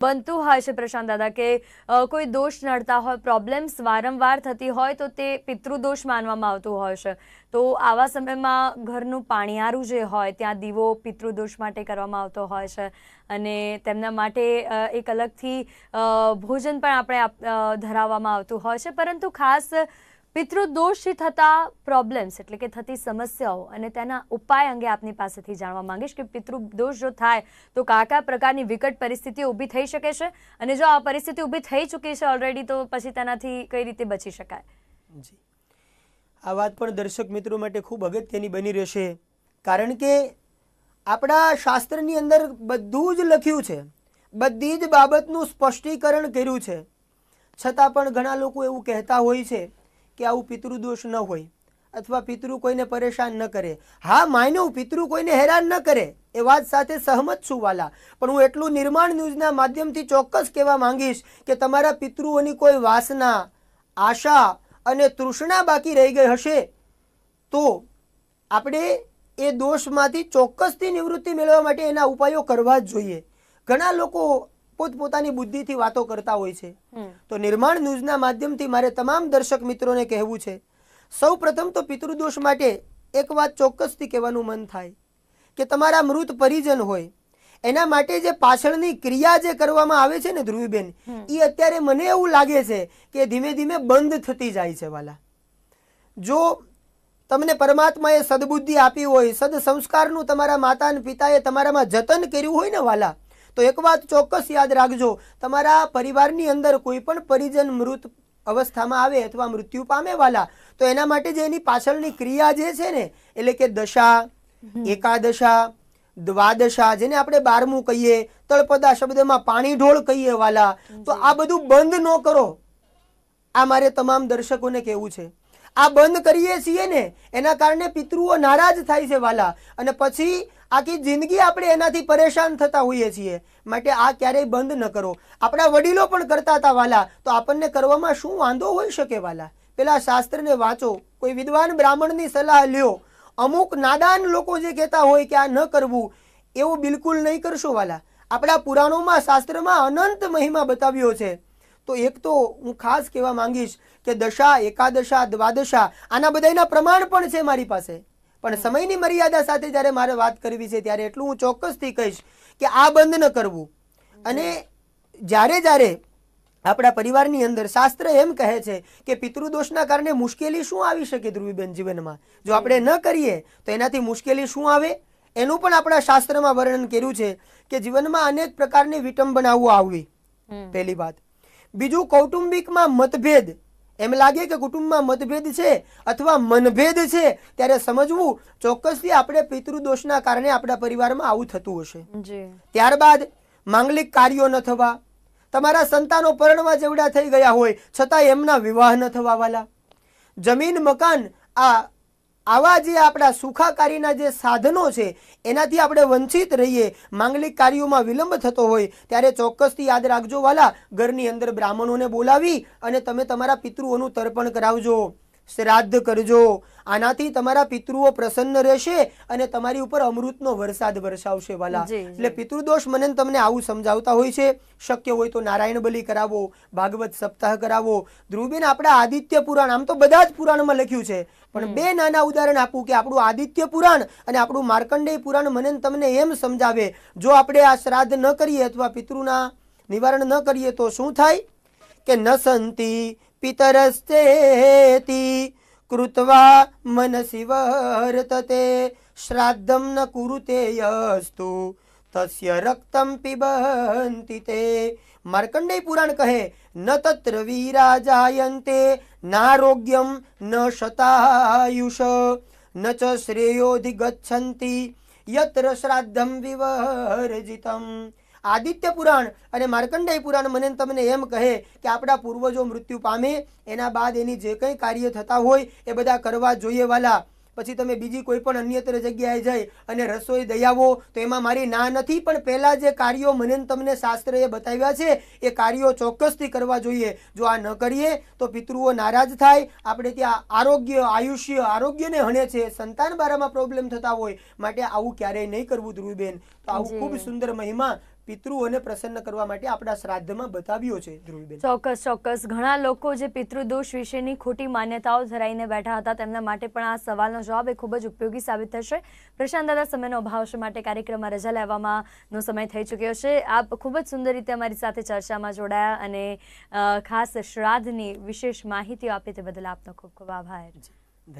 બનતું હોય છે પ્રશાંત દાદા કે કોઈ દોષ નડતા હોય, પ્રોબ્લેમ્સ વારંવાર થતી હોય તો તે પિતૃદોષ માનવામાં આવતું હોય છે. તો આવા સમયમાં ઘરનું પાણીયારું જે હોય ત્યાં દીવો પિતૃદોષ માટે કરવામાં આવતો હોય છે અને તેમના માટે એક અલગથી ભોજન પણ આપણે ધરાવવામાં આવતું હોય છે. પરંતુ ખાસ પિતૃદોષથી થતા પ્રોબ્લેમ્સ એટલે કે થતી સમસ્યાઓ અને તેના ઉપાય અંગે આપની પાસેથી જાણવા માંગીશ કે પિતૃદોષ જો થાય તો કયા પ્રકારની વિકટ પરિસ્થિતિઓ ઊભી થઈ શકે છે અને જો આ પરિસ્થિતિ ઊભી થઈ ચૂકી છે ઓલરેડી તો પછી તેનાથી કઈ રીતે બચી શકાય. જી, આ વાત પણ દર્શક મિત્રો માટે ખૂબ અગત્યની બની રહેશે, કારણ કે આપણા શાસ્ત્રની અંદર બધું જ લખ્યું છે, બધી જ બાબતનું સ્પષ્ટીકરણ કર્યું છે. છતાં પણ ઘણા લોકો એવું કહેતા હોય છે કે આવું પિતૃદોષ ન હોય અથવા પિતૃ કોઈને પરેશાન ન કરે. હા, માન્યું પિતૃ કોઈને હેરાન ન કરે, એ વાત સાથે સહમત છું વાલા, પણ હું એટલું નિર્માણ ન્યૂઝના માધ્યમથી ચોક્કસ કહેવા માંગીશ કે તમારા પિતૃઓની કોઈ વાસના, આશા અને તૃષ્ણા બાકી રહી ગઈ હશે તો આપણે એ દોષમાંથી ચોક્કસથી નિવૃત્તિ મેળવવા માટે એના ઉપાયો કરવા જ જોઈએ. ઘણા લોકો પોતપોતાની બુદ્ધિથી વાતો કરતા હોય છે. તો નિર્માણ ન્યૂઝના માધ્યમથી મારે તમામ દર્શક મિત્રોને કહેવું છે, સૌ પ્રથમ તો પિતૃદોષ માટે એક વાત ચોક્કસથી કહેવાનું મન થાય કે તમારા મૃત પરિજન હોય એના માટે જે પાછળની ક્રિયા જે કરવામાં આવે છે ને ધ્રુવીબેન, એ અત્યારે મને એવું લાગે છે કે ધીમે ધીમે બંધ થતી જાય છે વાલા. જો તમને પરમાત્માએ સદબુદ્ધિ આપી હોય, સદ સંસ્કારનું તમારા માતા અને પિતાએ તમારામાં જતન કર્યું હોય ને વાલા, તો એક વાત ચોક્કસ યાદ રાખજો, તમારા પરિવારની અંદર કોઈ પણ પરિજન મૃત અવસ્થામાં આવે અથવા મૃત્યુ પામે વાલા, તો એના માટે જે એની પાછળની ક્રિયા જે છે ને, એટલે કે દશા, એકાદશા, દ્વાદશા, જેને આપણે 12મું કહીએ, તળપદા શબ્દમાં પાણી ઢોળ કહીએ વાલા, તો આ બધું બંધ ન કરો. આ મારે તમામ દર્શકોને કહેવું છે. આ બંધ કરીએ છીએ ને એના કારણે પિતૃઓ નારાજ થાય છે વાલા, અને પછી આખી જિંદગી આપણે એનાથી પરેશાન થતા હોઈએ છીએ. માટે આ ક્યારેય બંધ ન કરો. આપણા વડીલો પણ કરતા હતા વાલા, તો આપણને કરવામાં શું વાંધો હોઈ શકે વાલા? પેલા શાસ્ત્રને વાંચો, કોઈ વિદ્વાન બ્રાહ્મણની સલાહ લ્યો. અમુક નાદાન લોકો જે કહેતા હોય કે આ ન કરવું, એવું બિલકુલ નહીં કરશો વાલા. આપણા પુરાણોમાં, શાસ્ત્રમાં અનંત મહિમા બતાવ્યો છે. તો એક તો હું ખાસ કહેવા માંગીશ કે દશા, એકાદશા, દ્વાદશા, આના બધાના પ્રમાણ પણ છે મારી પાસે, પણ સમયની મર્યાદા સાથે જ્યારે મારે વાત કરવી છે ત્યારે એટલું હું ચોક્કસથી કહીશ કે આ બંધ ન કરવું. અને જ્યારે આપણા પરિવારની અંદર શાસ્ત્ર એમ કહે છે કે પિતૃદોષના કારણે મુશ્કેલી શું આવી શકે ધ્રુવીબેન જીવનમાં, જો આપણે ન કરીએ તો એનાથી મુશ્કેલી શું આવે એનું પણ આપણા શાસ્ત્રમાં વર્ણન કર્યું છે કે જીવનમાં અનેક પ્રકારની વિટંબનાઓ આવવી, પહેલી વાત. બીજું, કૌટુંબિકમાં મતભેદ, એમ લાગે કે કુટુંબમાં મતભેદ છે અથવા મનભેદ છે ત્યારે સમજવું ચોક્કસથી આપણે પિતૃદોષના કારણે આપણા પરિવારમાં આવું થતું હશે. ત્યારબાદ માંગલિક કાર્યો ન થવા, તમારા સંતાનો પરણવા જેવડા થઈ ગયા હોય છતાં એમના વિવાહ ન થવા વાલા, જમીન મકાન, આવા જે આપણા સુખાકારીના જે સાધનો છે એનાથી આપણે વંચિત રહીએ, માંગલિક કાર્યોમાં વિલંબ થતો હોય ત્યારે ચોક્કસથી યાદ રાખજો વાલા, ઘરની અંદર બ્રાહ્મણોને બોલાવી અને તમે તમારા પિતૃઓનું તર્પણ કરાવજો, શ્રાદ્ધ કરજો. આનાથી તમારા પિતૃઓ પ્રસન્ન રહેશે અને તમારી ઉપર અમૃતનો વરસાદ વરસાવશે વાલા. એટલે પિતૃદોષ મને તમને આવું સમજાવતા હોય છે. શક્ય હોય તો નારાયણ બલિ કરાવો, ભાગવત સપ્તાહ કરાવો. ધ્રુવબેન, આપણા આદિત્ય પુરાણ, આમ તો બધા જ પુરાણમાં લખ્યું છે, પણ બે નાના ઉદાહરણ આપું કે આપણું આદિત્ય પુરાણ અને આપણું માર્કંડેય પુરાણ મને તમને એમ સમજાવે, જો આપણે આ શ્રાદ્ધ ન કરીએ અથવા પિતૃના નિવારણ ન કરીએ તો શું થાય કે ન સંતિ પિતરસ્તેતિ કૃત્વા મનસી વર્તતે શ્રાદ્ધમ ન કુરુતે યસ્તુ તસ્ય રક્તમ પિબંતિ તે. માર્કંડેય પુરાણ કહે, ન તત્ર વીરા જાયન્તે નારોગ્યમ ન શતાયુષ ન ચ શ્રેયોધિગચ્છન્તિ યત્ર શ્રાદ્ધમ વિવર્જિતમ. આદિત્ય પુરાણ અને માર્કંડેય પુરાણ મને તમને એમ કહે કે આપણા પૂર્વજો મૃત્યુ પામે એના બાદ એની જે કંઈ કાર્ય થતા હોય એ બધા કરવા જોઈએ વાલા. પછી તમે બીજી કોઈ પણ અન્યત્ર જગ્યાએ જઈ અને રસોઈ દઈ આવો તો એમાં મારી ના નથી, પણ પહેલા જે કાર્યો મને તમને શાસ્ત્રએ બતાવ્યા છે એ કાર્યો ચોક્કસથી કરવા જોઈએ. જો આ ન કરીએ તો પિતૃઓ નારાજ થાય, આપણે ત્યાં આયુષ્ય આરોગ્યને હણે છે, સંતાન બારામાં પ્રોબ્લેમ થતા હોય, માટે આવું ક્યારેય નહીં કરવું ધ્રુવીબેન. તો આવું ખૂબ સુંદર મહિમા પિતૃઓને પ્રસન્ન કરવા માટે આપણા શ્રાદ્ધમાં બતાવ્યો છે ધ્રુવીબેન. ચોક્કસ ચોક્કસ. ઘણા લોકો જે પિતૃદોષ વિશેની ખોટી માન્યતાઓ ધરાઈને બેઠા હતા તેમના માટે પણ આ સવાલનો જવાબ એ ખૂબ જ ઉપયોગી સાબિત થશે. પ્રશાંત દાદા, સમયનો અભાવ છે માટે કાર્યક્રમમાં રજા લેવાનો સમય થઈ ચૂક્યો છે. આપ ખૂબ જ સુંદર રીતે અમારી સાથે ચર્ચામાં જોડાયા અને ખાસ શ્રાદ્ધની વિશેષ માહિતીઓ આપી તે બદલ આપનો ખૂબ ખૂબ આભાર.